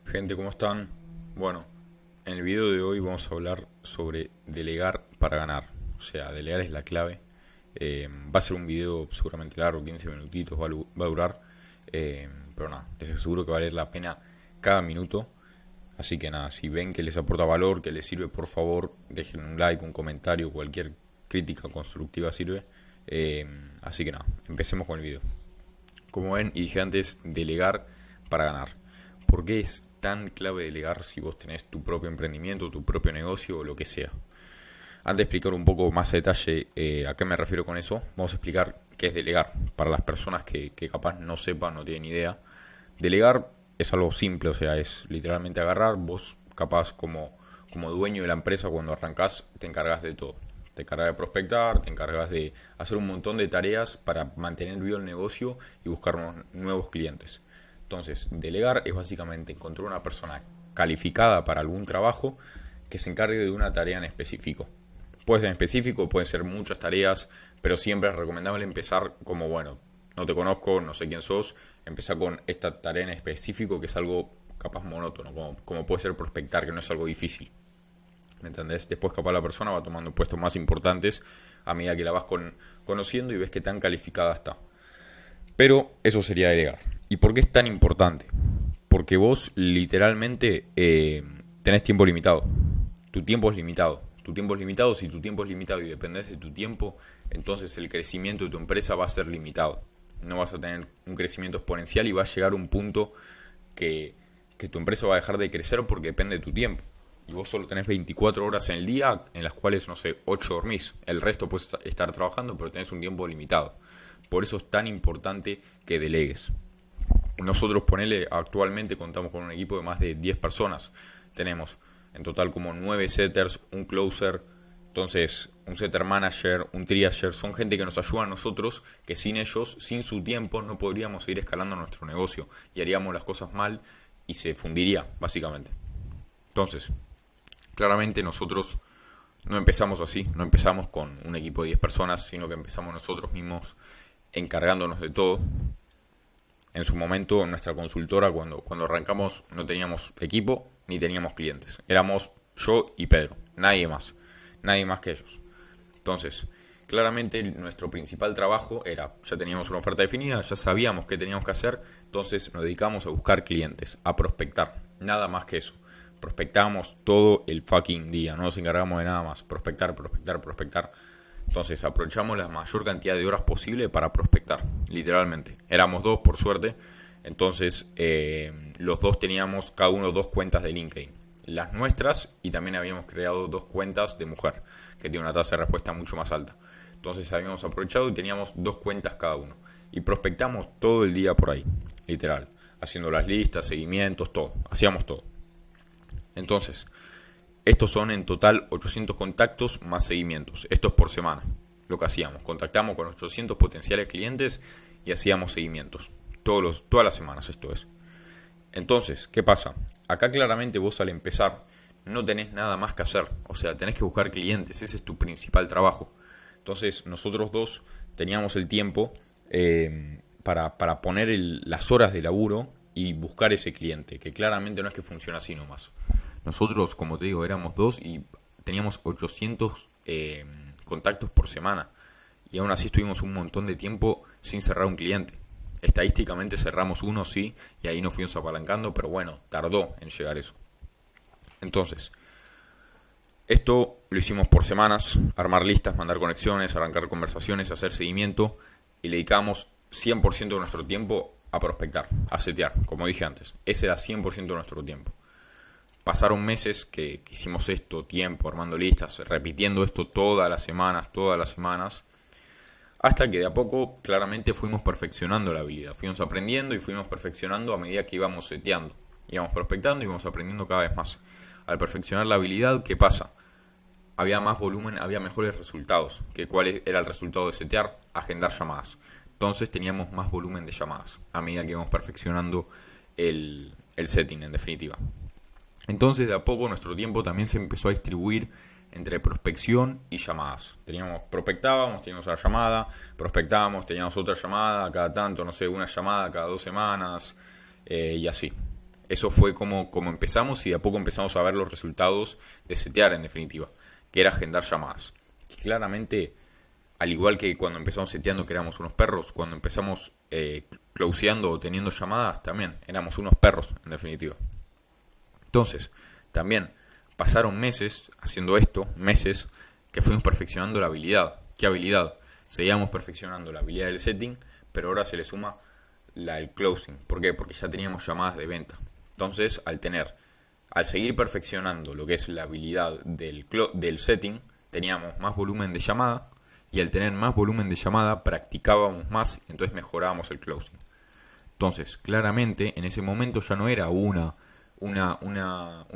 Gente, ¿cómo están? Bueno, en el video de hoy vamos a hablar sobre delegar para ganar. O sea, delegar es la clave. Va a ser un video seguramente largo, 15 minutitos va a durar. Pero nada, les aseguro que va a valer la pena cada minuto. Así que nada, si ven que les aporta valor, que les sirve, por favor, dejen un like, un comentario, cualquier crítica constructiva sirve. Así que nada, empecemos con el video. Como ven y dije antes, delegar para ganar. ¿Por qué es tan clave delegar si vos tenés tu propio emprendimiento, tu propio negocio o lo que sea? Antes de explicar un poco más a detalle a qué me refiero con eso, vamos a explicar qué es delegar. Para las personas que capaz no sepan, no tienen idea. Delegar es algo simple, o sea, es literalmente agarrar, vos capaz como dueño de la empresa cuando arrancás te encargas de todo. Te encargas de prospectar, te encargas de hacer un montón de tareas para mantener vivo el negocio y buscar nuevos clientes. Entonces, delegar es básicamente encontrar una persona calificada para algún trabajo que se encargue de una tarea en específico. Puede ser en específico, pueden ser muchas tareas, pero siempre es recomendable empezar como, bueno, no te conozco, no sé quién sos, empezar con esta tarea en específico que es algo capaz monótono, como puede ser prospectar, que no es algo difícil. ¿Me entendés? Después capaz la persona va tomando puestos más importantes a medida que la vas conociendo y ves que tan calificada está. Pero eso sería delegar. ¿Y por qué es tan importante? Porque vos literalmente tenés tiempo limitado. Tu tiempo es limitado. Tu tiempo es limitado. Si tu tiempo es limitado y dependés de tu tiempo, entonces el crecimiento de tu empresa va a ser limitado. No vas a tener un crecimiento exponencial y va a llegar a un punto que tu empresa va a dejar de crecer porque depende de tu tiempo. Y vos solo tenés 24 horas en el día, en las cuales, no sé, 8 dormís. El resto puedes estar trabajando, pero tenés un tiempo limitado. Por eso es tan importante que delegues. Nosotros, ponele, actualmente contamos con un equipo de más de 10 personas. Tenemos en total como 9 setters, un closer, entonces un setter manager, un triager. Son gente que nos ayuda a nosotros, que sin ellos, sin su tiempo, no podríamos seguir escalando nuestro negocio. Y haríamos las cosas mal y se fundiría, básicamente. Entonces, claramente nosotros no empezamos así, no empezamos con un equipo de 10 personas, sino que empezamos nosotros mismos encargándonos de todo. En su momento, en nuestra consultora, cuando arrancamos, no teníamos equipo ni teníamos clientes. Éramos yo y Pedro, nadie más que ellos. Entonces, claramente nuestro principal trabajo era, ya teníamos una oferta definida, ya sabíamos qué teníamos que hacer, entonces nos dedicamos a buscar clientes, a prospectar, nada más que eso. Prospectábamos todo el fucking día, no nos encargamos de nada más, prospectar, prospectar, prospectar. Entonces aprovechamos la mayor cantidad de horas posible para prospectar, literalmente. Éramos dos, por suerte. Entonces los dos teníamos cada uno dos cuentas de LinkedIn. Las nuestras y también habíamos creado dos cuentas de mujer, que tiene una tasa de respuesta mucho más alta. Entonces habíamos aprovechado y teníamos dos cuentas cada uno. Y prospectamos todo el día por ahí, literal. Haciendo las listas, seguimientos, todo. Hacíamos todo. Entonces, estos son en total 800 contactos más seguimientos. Esto es por semana. Lo que hacíamos. Contactamos con 800 potenciales clientes y hacíamos seguimientos. Todas las semanas esto es. Entonces, ¿qué pasa? Acá claramente vos al empezar no tenés nada más que hacer. O sea, tenés que buscar clientes. Ese es tu principal trabajo. Entonces, nosotros dos teníamos el tiempo para poner las horas de laburo y buscar ese cliente. Que claramente no es que funciona así nomás. Nosotros, como te digo, éramos dos y teníamos 800 contactos por semana. Y aún así estuvimos un montón de tiempo sin cerrar un cliente. Estadísticamente cerramos uno, sí, y ahí nos fuimos apalancando, pero bueno, tardó en llegar eso. Entonces, esto lo hicimos por semanas, armar listas, mandar conexiones, arrancar conversaciones, hacer seguimiento, y le dedicamos 100% de nuestro tiempo a prospectar, a setear, como dije antes. Ese era 100% de nuestro tiempo. Pasaron meses que hicimos esto, tiempo, armando listas, repitiendo esto todas las semanas, hasta que de a poco claramente fuimos perfeccionando la habilidad. Fuimos aprendiendo y fuimos perfeccionando a medida que íbamos seteando. Íbamos prospectando y íbamos aprendiendo cada vez más. Al perfeccionar la habilidad, ¿qué pasa? Había más volumen, había mejores resultados. ¿Cuál era el resultado de setear? Agendar llamadas. Entonces teníamos más volumen de llamadas a medida que íbamos perfeccionando el setting, en definitiva. Entonces de a poco nuestro tiempo también se empezó a distribuir entre prospección y llamadas. Prospectábamos, teníamos una llamada, prospectábamos, teníamos otra llamada cada tanto, no sé, una llamada cada 2 semanas y así. Eso fue como empezamos y de a poco empezamos a ver los resultados de setear en definitiva, que era agendar llamadas. Que claramente, al igual que cuando empezamos seteando que éramos unos perros, cuando empezamos closeando o teniendo llamadas, también éramos unos perros en definitiva. Entonces, también pasaron meses haciendo esto, meses que fuimos perfeccionando la habilidad. ¿Qué habilidad? Seguíamos perfeccionando la habilidad del setting, pero ahora se le suma el closing. ¿Por qué? Porque ya teníamos llamadas de venta. Entonces, al seguir perfeccionando lo que es la habilidad del setting, teníamos más volumen de llamada, y al tener más volumen de llamada practicábamos más y entonces mejorábamos el closing. Entonces, claramente, en ese momento ya no era una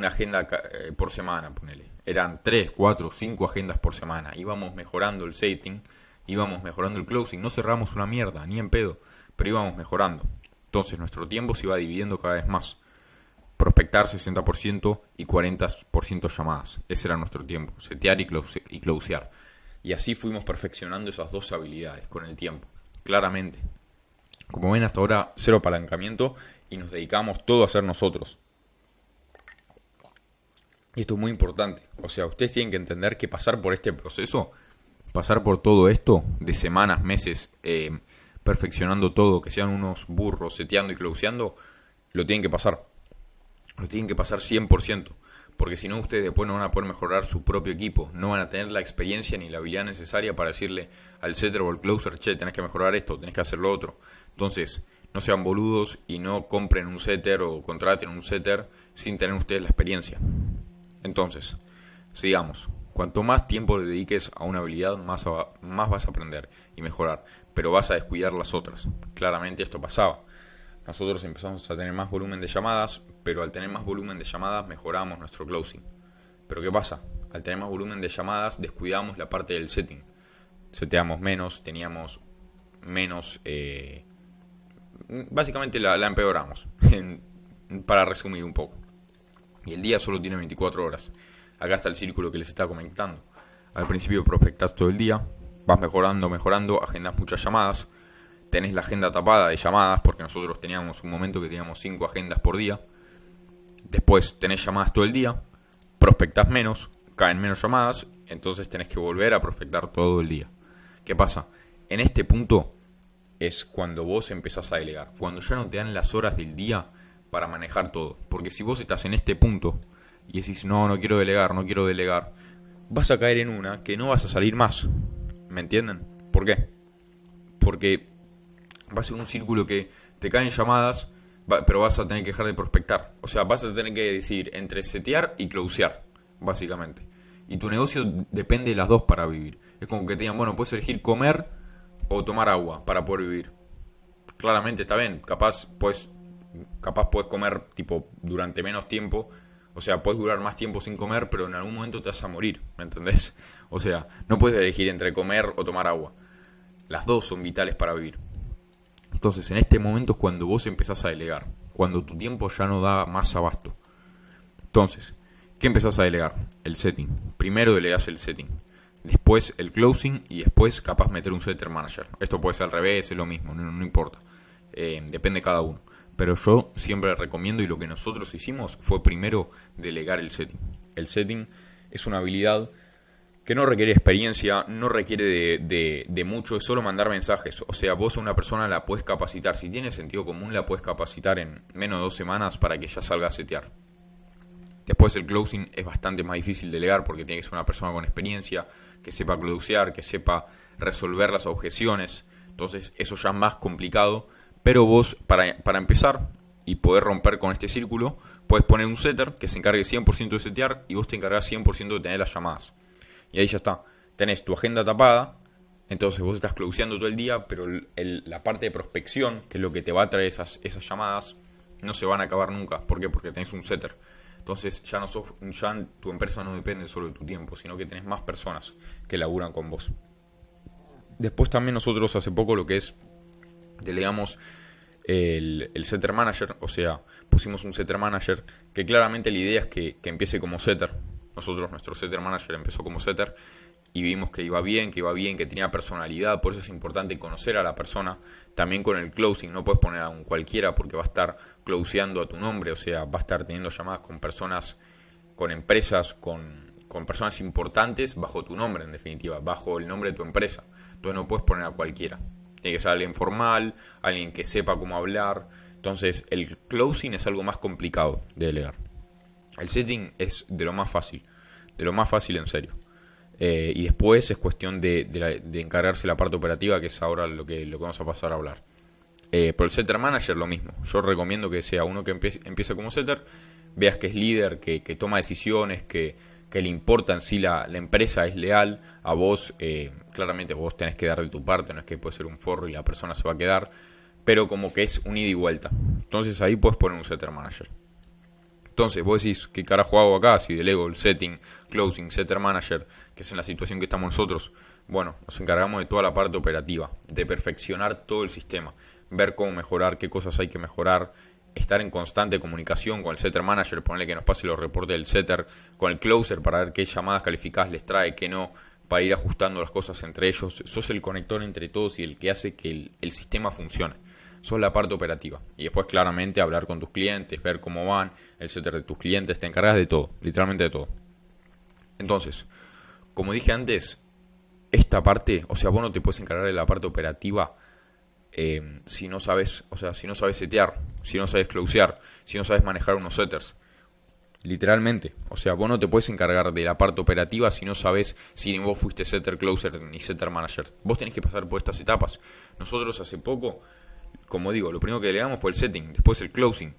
agenda por semana, ponele. Eran 3, 4, 5 agendas por semana. Íbamos mejorando el setting, íbamos mejorando el closing. No cerramos una mierda, ni en pedo, pero íbamos mejorando. Entonces, nuestro tiempo se iba dividiendo cada vez más. Prospectar 60% y 40% llamadas. Ese era nuestro tiempo. Setear y closear. Y así fuimos perfeccionando esas dos habilidades con el tiempo. Claramente. Como ven, hasta ahora cero apalancamiento y nos dedicamos todo a hacer nosotros. Y esto es muy importante. O sea, ustedes tienen que entender que pasar por este proceso, pasar por todo esto de semanas, meses, perfeccionando todo, que sean unos burros seteando y closeando, lo tienen que pasar. Lo tienen que pasar 100%. Porque si no, ustedes después no van a poder mejorar su propio equipo. No van a tener la experiencia ni la habilidad necesaria para decirle al setter o al closer, che, tenés que mejorar esto, tenés que hacer lo otro. Entonces, no sean boludos y no compren un setter o contraten un setter sin tener ustedes la experiencia. Entonces, sigamos. Cuanto más tiempo le dediques a una habilidad, más vas a aprender y mejorar. Pero vas a descuidar las otras. Claramente esto pasaba. Nosotros empezamos a tener más volumen de llamadas, pero al tener más volumen de llamadas mejoramos nuestro closing. Pero ¿qué pasa? Al tener más volumen de llamadas descuidamos la parte del setting. Seteamos menos, teníamos menos... básicamente la empeoramos, para resumir un poco. Y el día solo tiene 24 horas. Acá está el círculo que les estaba comentando. Al principio prospectas todo el día, vas mejorando, agendas muchas llamadas. Tenés la agenda tapada de llamadas, porque nosotros teníamos un momento que teníamos 5 agendas por día. Después tenés llamadas todo el día, prospectás menos, caen menos llamadas, entonces tenés que volver a prospectar todo el día. ¿Qué pasa? En este punto es cuando vos empezás a delegar, cuando ya no te dan las horas del día para manejar todo. Porque si vos estás en este punto y decís, no quiero delegar, vas a caer en una que no vas a salir más. ¿Me entienden? ¿Por qué? Porque va a ser un círculo que te caen llamadas, pero vas a tener que dejar de prospectar. O sea, vas a tener que decidir entre setear y closear, básicamente. Y tu negocio depende de las dos para vivir. Es como que te digan, bueno, puedes elegir comer o tomar agua para poder vivir. Claramente está bien, capaz puedes comer tipo durante menos tiempo. O sea, puedes durar más tiempo sin comer, pero en algún momento te vas a morir, ¿me entendés? O sea, no puedes elegir entre comer o tomar agua. Las dos son vitales para vivir. Entonces, en este momento es cuando vos empezás a delegar, cuando tu tiempo ya no da más abasto. Entonces, ¿qué empezás a delegar? El setting. Primero delegás el setting, después el closing y después capaz meter un setter manager. Esto puede ser al revés, es lo mismo, no importa. Depende de cada uno. Pero yo siempre recomiendo, y lo que nosotros hicimos fue primero delegar el setting. El setting es una habilidad que no requiere experiencia, no requiere de mucho, es solo mandar mensajes. O sea, vos a una persona la puedes capacitar, si tiene sentido común la puedes capacitar en menos de 2 semanas para que ya salga a setear. Después el closing es bastante más difícil de delegar porque tiene que ser una persona con experiencia, que sepa closear, que sepa resolver las objeciones. Entonces eso ya es más complicado, pero vos para empezar y poder romper con este círculo, puedes poner un setter que se encargue 100% de setear y vos te encargás 100% de tener las llamadas. Y ahí ya está, tenés tu agenda tapada, entonces vos estás closeando todo el día, pero la parte de prospección, que es lo que te va a traer esas llamadas, no se van a acabar nunca. ¿Por qué? Porque tenés un setter. Entonces ya tu empresa no depende solo de tu tiempo, sino que tenés más personas que laburan con vos. Después también nosotros hace poco lo que es, delegamos el setter manager, o sea, pusimos un setter manager que claramente la idea es que empiece como setter. Nuestro setter manager empezó como setter y vimos que iba bien, que tenía personalidad. Por eso es importante conocer a la persona. También con el closing, no puedes poner a un cualquiera porque va a estar closeando a tu nombre, o sea, va a estar teniendo llamadas con personas, con empresas, con personas importantes bajo tu nombre, en definitiva, bajo el nombre de tu empresa. Entonces no puedes poner a cualquiera. Tiene que ser alguien formal, alguien que sepa cómo hablar. Entonces el closing es algo más complicado de delegar. El setting es de lo más fácil en serio. Y después es cuestión de encargarse la parte operativa, que es ahora lo que vamos a pasar a hablar. Por el setter manager lo mismo. Yo recomiendo que sea uno que empiece como setter, veas que es líder, que toma decisiones, que le importa en sí la empresa, es leal a vos. Claramente vos tenés que dar de tu parte, no es que puede ser un forro y la persona se va a quedar, pero como que es un ida y vuelta. Entonces ahí puedes poner un setter manager. Entonces vos decís, ¿qué carajo hago acá? Si delego el setting, closing, setter manager, que es en la situación que estamos nosotros. Bueno, nos encargamos de toda la parte operativa, de perfeccionar todo el sistema, ver cómo mejorar, qué cosas hay que mejorar, estar en constante comunicación con el setter manager, ponerle que nos pase los reportes del setter, con el closer para ver qué llamadas calificadas les trae, qué no, para ir ajustando las cosas entre ellos. Sos el conector entre todos y el que hace que el sistema funcione. Sos la parte operativa. Y después claramente hablar con tus clientes, ver cómo van, el setter de tus clientes, te encargas de todo, literalmente de todo. Entonces, como dije antes, esta parte, o sea, vos no te puedes encargar de la parte operativa si no sabes, o sea, si no sabes setear, si no sabes closear, si no sabes manejar unos setters. Literalmente, o sea, vos no te puedes encargar de la parte operativa si no sabes, si ni vos fuiste setter, closer ni setter manager. Vos tenés que pasar por estas etapas. Nosotros hace poco, como digo, lo primero que delegamos fue el setting, después el closing.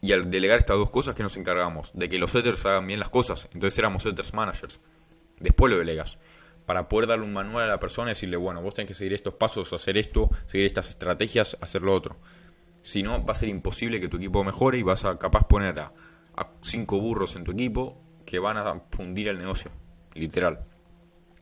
Y al delegar estas dos cosas, que nos encargamos de que los setters hagan bien las cosas. Entonces éramos setters managers. Después lo delegas, para poder darle un manual a la persona y decirle, bueno, vos tenés que seguir estos pasos, hacer esto, seguir estas estrategias, hacer lo otro. Si no, va a ser imposible que tu equipo mejore y vas a capaz poner a 5 burros en tu equipo que van a fundir el negocio, literal.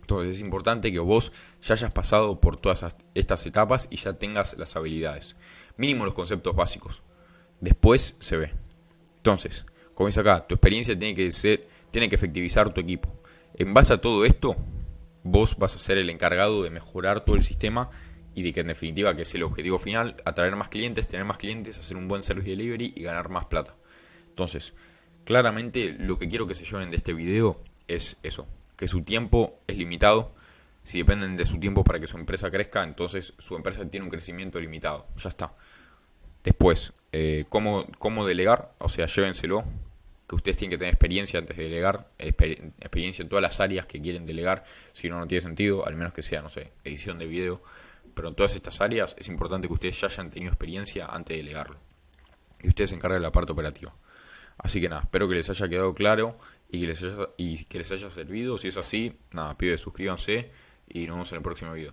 Entonces es importante que vos ya hayas pasado por todas estas etapas y ya tengas las habilidades. Mínimo los conceptos básicos. Después se ve. Entonces, como dice acá, tu experiencia tiene que efectivizar tu equipo. En base a todo esto, vos vas a ser el encargado de mejorar todo el sistema y de que en definitiva, que es el objetivo final, atraer más clientes, tener más clientes, hacer un buen service delivery y ganar más plata. Entonces, claramente lo que quiero que se lleven de este video es eso, que su tiempo es limitado. Si dependen de su tiempo para que su empresa crezca, entonces su empresa tiene un crecimiento limitado. Ya está. Después, ¿cómo delegar? O sea, llévenselo. Que ustedes tienen que tener experiencia antes de delegar, experiencia en todas las áreas que quieren delegar, si no, no tiene sentido, al menos que sea, no sé, edición de video, pero en todas estas áreas es importante que ustedes ya hayan tenido experiencia antes de delegarlo, y ustedes se encarguen de la parte operativa. Así que nada, espero que les haya quedado claro y que les haya servido. Si es así, nada, pibes, suscríbanse y nos vemos en el próximo video.